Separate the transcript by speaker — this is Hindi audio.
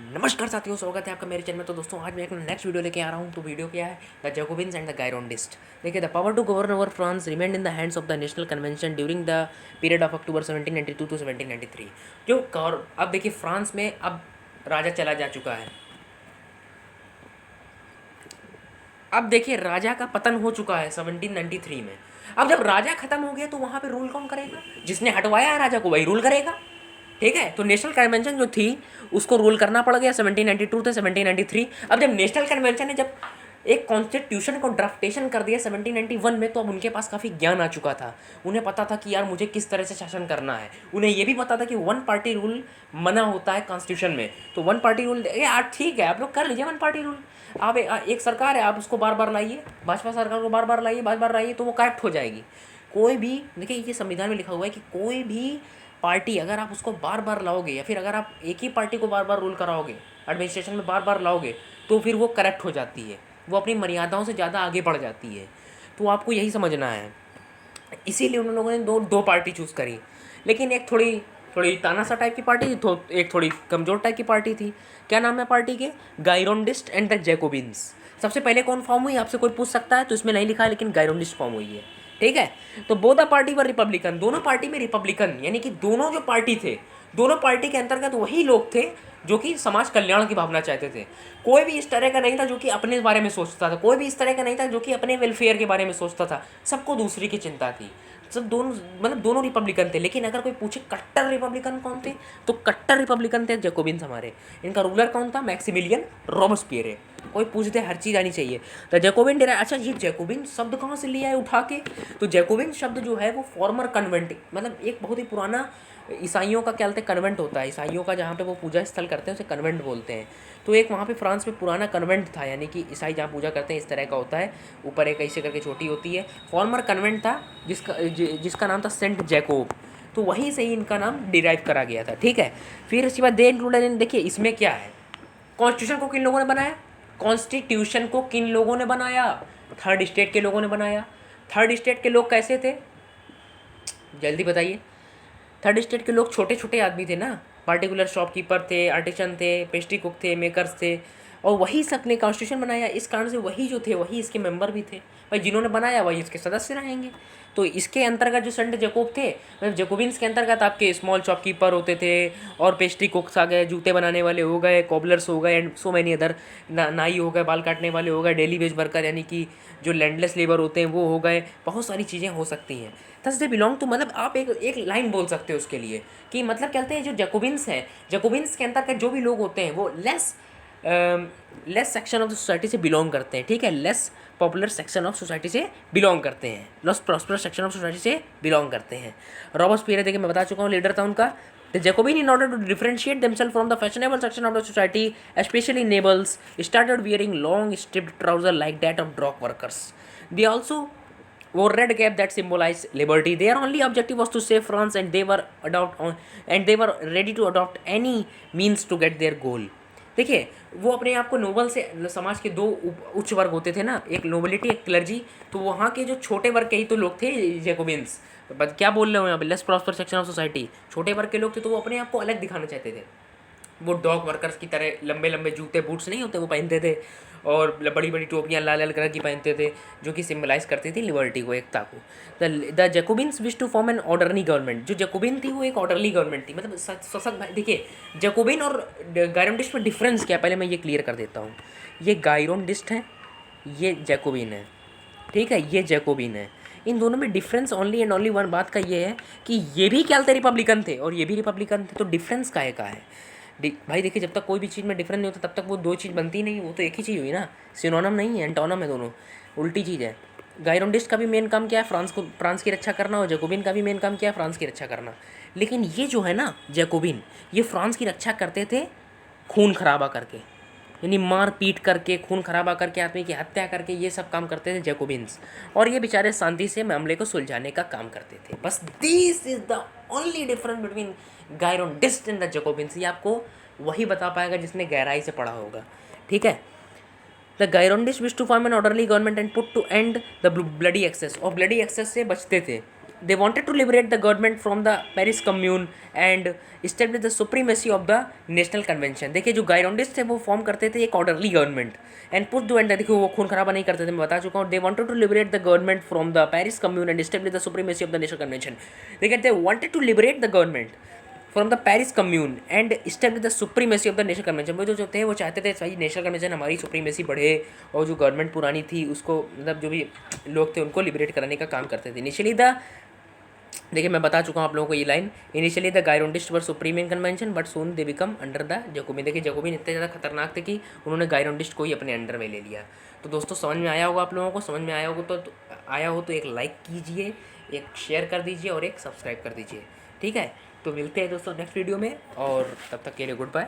Speaker 1: नमस्कार साथियों, स्वागत है आपका मेरे चैनल में। तो दोस्तों आज मैं एक नेक्स्ट वीडियो लेके आ रहा हूँ। तो वीडियो क्या है? The Jacobins and the Girondist. देखिए, the power to govern over France remained in the hands of the National Convention during the period of October 1792 to 1793। जो अब देखिए फ्रांस में अब राजा चला जा चुका है। अब देखिए राजा का पतन हो चुका है 1793 में। अब जब राजा खत्म हो गया तो वहाँ पे रूल कौन करेगा? जिसने हटवाया है राजा को वही रूल करेगा। ठीक है, तो नेशनल कन्वेंशन जो थी उसको रूल करना पड़ गया 1792 से 1793। अब जब नेशनल कन्वेंशन ने जब एक कॉन्स्टिट्यूशन को ड्राफ्टेशन कर दिया 1791 में, तो अब उनके पास काफ़ी ज्ञान आ चुका था। उन्हें पता था कि यार मुझे किस तरह से शासन करना है। उन्हें ये भी पता था कि वन पार्टी रूल मना होता है कॉन्स्टिट्यूशन में। तो वन पार्टी रूल यार ठीक है, आप लोग कर लीजिए वन पार्टी रूल। आप एक सरकार है, आप उसको बार बार लाइए, भाजपा सरकार को बार बार लाइए, बार बार लाइए, तो वो करेक्ट हो जाएगी। कोई भी देखिए, ये संविधान में लिखा हुआ है कि कोई भी पार्टी अगर आप उसको बार बार लाओगे या फिर अगर आप एक ही पार्टी को बार बार रूल कराओगे, एडमिनिस्ट्रेशन में बार बार लाओगे, तो फिर वो करप्ट हो जाती है, वो अपनी मर्यादाओं से ज़्यादा आगे बढ़ जाती है। तो आपको यही समझना है। इसीलिए उन लोगों ने दो पार्टी चूज़ करी। लेकिन एक थोड़ी थोड़ी तानाशाह टाइप की पार्टी थी, एक थोड़ी कमज़ोर टाइप की पार्टी थी। क्या नाम है पार्टी के? गायरोंडिस्ट एंड द जैकोबिन्स। सबसे पहले कौन फॉर्म हुई आपसे कोई पूछ सकता है, तो इसमें नहीं लिखा है, लेकिन गायरोंडिस्ट फॉर्म हुई है। ठीक है, तो बोथ पार्टी व रिपब्लिकन, दोनों पार्टी में रिपब्लिकन, यानी कि दोनों जो पार्टी थे, दोनों पार्टी के अंतर्गत वही लोग थे जो कि समाज कल्याण की भावना चाहते थे। कोई भी इस तरह का नहीं था जो कि अपने बारे में सोचता था, कोई भी इस तरह का नहीं था जो कि अपने वेलफेयर के बारे में सोचता था। सबको दूसरे की चिंता थी। सब दोनों मतलब दोनों रिपब्लिकन थे। लेकिन अगर कोई पूछे कट्टर रिपब्लिकन कौन थे, तो कट्टर रिपब्लिकन थे जैकोबिन्स हमारे। इनका रूलर कौन था? Maximilien Robespierre. कोई पूछते हर चीज़ आनी चाहिए। तो जैकोबिन डेरा, अच्छा ये जैकोबिन शब्द कहाँ से लिया है उठा के? तो जैकोबिन शब्द जो है वो फॉर्मर कन्वेंट, मतलब एक बहुत ही पुराना ईसाइयों का क्या बोलते हैं, कन्वेंट होता है ईसाइयों का, जहाँ पे वो पूजा स्थल करते हैं उसे कन्वेंट बोलते हैं। तो एक वहाँ पे फ्रांस में पुराना कन्वेंट था, यानी कि ईसाई जहाँ पूजा करते हैं इस तरह का होता है, ऊपर एक ऐसे करके छोटी होती है। फॉर्मर कन्वेंट था जिसका नाम था सेंट जैकोब। तो वहीं से ही इनका नाम डिराइव करा गया था। ठीक है, फिर इसके बाद दे इंक्लूडेड, देखिए इसमें क्या है, कॉन्स्टिट्यूशन को किन लोगों ने बनाया? कॉन्स्टिट्यूशन को किन लोगों ने बनाया? थर्ड स्टेट के लोगों ने बनाया। थर्ड स्टेट के लोग कैसे थे, जल्दी बताइए। थर्ड स्टेट के लोग छोटे छोटे आदमी थे ना, पार्टिकुलर शॉपकीपर थे, आर्टिसन थे, पेस्ट्री कुक थे, मेकर्स थे, और वही सब ने कॉन्स्टिट्यूशन बनाया। इस कारण से वही जो थे वही इसके मेंबर भी थे। भाई जिन्होंने बनाया वही इसके सदस्य रहेंगे। तो इसके अंतर्गत जो सेंट जैकोब थे, मतलब जैकोबिन्स के अंतर्गत आपके स्मॉल शॉपकीपर होते थे, और पेस्ट्री कुक्स आ गए, जूते बनाने वाले हो गए, कॉबलर्स हो गए, एंड सो मैनी अदर, नाई हो गए, बाल काटने वाले हो गए, डेली वेज वर्कर यानी कि जो लैंडलेस लेबर होते हैं वो हो गए। बहुत सारी चीज़ें हो सकती हैं। थस दे बिलोंग टू, मतलब आप एक लाइन बोल सकते हो उसके लिए कि मतलब कहते हैं जो जैकोबिन्स हैं, जैकोबिन्स के अंतर्गत जो भी लोग होते हैं वो less section of the society से बिलोंग करते हैं। ठीक है, less popular section of society से बिलोंग करते हैं, less prosperous section of society से बिलोंग करते हैं। रॉबस्पियर देखिए मैं बता चुका हूँ, लीडर था उनका। The Jacobin, in order to differentiate themselves from the fashionable section of the society, especially nobles, started wearing long striped trousers like that of dock workers. They also wore red cap that symbolized liberty. Their only objective was to save France, and they were ready to adopt any means to get their goal. देखिए, वो अपने आप को नोबल से, समाज के दो उच्च वर्ग होते थे ना, एक नोबलिटी एक क्लर्जी। तो वहाँ के जो छोटे वर्ग के ही तो लोग थे जैकोबिन्स। बट क्या बोल रहे हो यहाँ पे, less prosper section of society, छोटे वर्ग के लोग थे, तो वो अपने आप को अलग दिखाना चाहते थे। वो डॉग वर्कर्स की तरह लंबे लंबे जूते बूट्स नहीं होते वो पहनते थे, और बड़ी बड़ी टोपियाँ लाल लाल कलर की पहनते थे, जो कि सिम्बलाइज करती थी लिबर्टी को, एकता को। The Jacobins wish to form an orderly government. जो जैकोबिन थी वो एक ऑर्डरली गवर्नमेंट थी, मतलब सशक्त। देखिए जैकोबिन और गायरोंडिस्ट में डिफरेंस क्या है, पहले मैं ये क्लियर कर देता हूँ। ये गायरोंडिस्ट है, ये जैकोबिन है। ठीक है, ये जैकोबिन है। इन दोनों में difference only and only one बात का ये है कि ये भी क्या थे, रिपब्लिकन थे, और ये भी रिपब्लिकन थे। तो डिफरेंस काहे का है भाई? देखिए, जब तक कोई भी चीज़ में डिफरेंस नहीं होता तब तक वो दो चीज़ बनती नहीं, वो तो एक ही चीज़ हुई ना। सिनोनम नहीं है, एंटोनम है, दोनों उल्टी चीज़ है। गायरोंडिस्ट का भी मेन काम क्या है? फ्रांस की रक्षा करना, और जैकोबिन का भी मेन काम क्या है? फ्रांस की रक्षा करना। लेकिन ये जो है ना जैकोबिन, ये फ्रांस की रक्षा करते थे खून खराबा करके, यानी मार पीट करके, खून खराबा करके, आदमी की हत्या करके, ये सब काम करते थे जैकोबिन्स। और ये बेचारे शांति से मामले को सुलझाने का काम करते थे। बस this is the only difference between Girondist and the Jacobins. ये आपको वही बता पाएगा जिसने गहराई से पढ़ा होगा। ठीक है, the Girondist wish to form an orderly government and put to end the bloody excess, और ब्लडी एक्सेस से बचते थे। they wanted to liberate the government from the Paris Commune and establish the supremacy of the National Convention। देखिए जो गायरोंडिस्ट थे वो फॉर्म करते थे एक orderly government and put to end, देखिए वो खून खराबा नहीं करते थे, मैं बता चुका हूँ। They wanted to liberate the government from the Paris Commune and establish the supremacy of the National Convention. देखिए they wanted to liberate the government from the Paris Commune and establish the supremacy of the National Convention. वो जो थे वो चाहते थे भाई नेशनल कन्वेंशन हमारी सुप्रीमेसी बढ़े और जो गवर्नमेंट पुरानी थी उसको, मतलब जो भी लोग थे उनको लिबरेट कराने का काम करते थे। इनिशियली द, देखिए मैं बता चुका हूँ आप लोगों को ये line, initially the Girondist were supreme in convention but soon they become under the Jacobin. देखिए जैकोबिन इतने ज़्यादा खतरनाक थे कि उन्होंने गायरोंडिस्ट को ही अपने अंडर में ले लिया। तो दोस्तों समझ में आया होगा आप लोगों को, समझ में आया होगा तो आया हो तो एक लाइक कीजिए, एक शेयर कर दीजिए और एक सब्सक्राइब कर दीजिए, ठीक है। तो मिलते हैं दोस्तों नेक्स्ट वीडियो में, और तब तक के लिए गुड बाय।